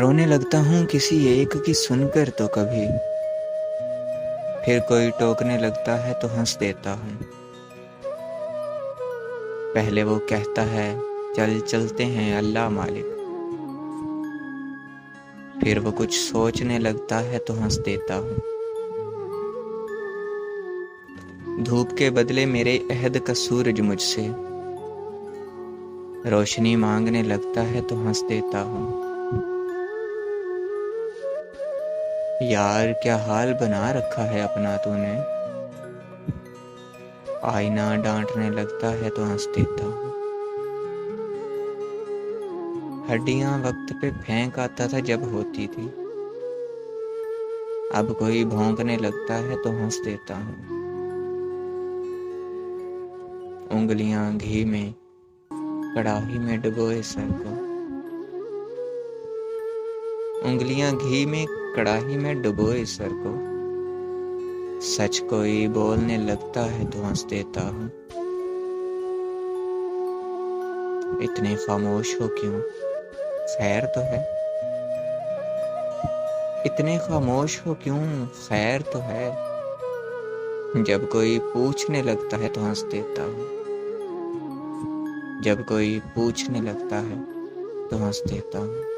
रोने लगता हूँ किसी एक की सुनकर तो कभी, फिर कोई टोकने लगता है तो हंस देता हूँ। पहले वो कहता है चल चलते हैं अल्लाह मालिक, फिर वो कुछ सोचने लगता है तो हंस देता हूँ। धूप के बदले मेरे अहद का सूरज मुझसे रोशनी मांगने लगता है तो हंस देता हूँ। यार क्या हाल बना रखा है अपना तूने, आईना डांटने लगता है तो हंस देता हूँ। हड्डियां वक्त पे फेंक आता था जब होती थी, अब कोई भौंकने लगता है तो हंस देता हूँ। उंगलियां घी में कड़ाही में डुबोए सर को, उंगलियां घी में कड़ाही में डुबोए सर को, सच कोई बोलने लगता है तो हंस देता हूँ। इतने खामोश हो क्यों, खैर तो है। इतने खामोश हो क्यों, खैर तो है। जब कोई पूछने लगता है तो हंस देता हूँ। जब कोई पूछने लगता है तो हंस देता हूँ।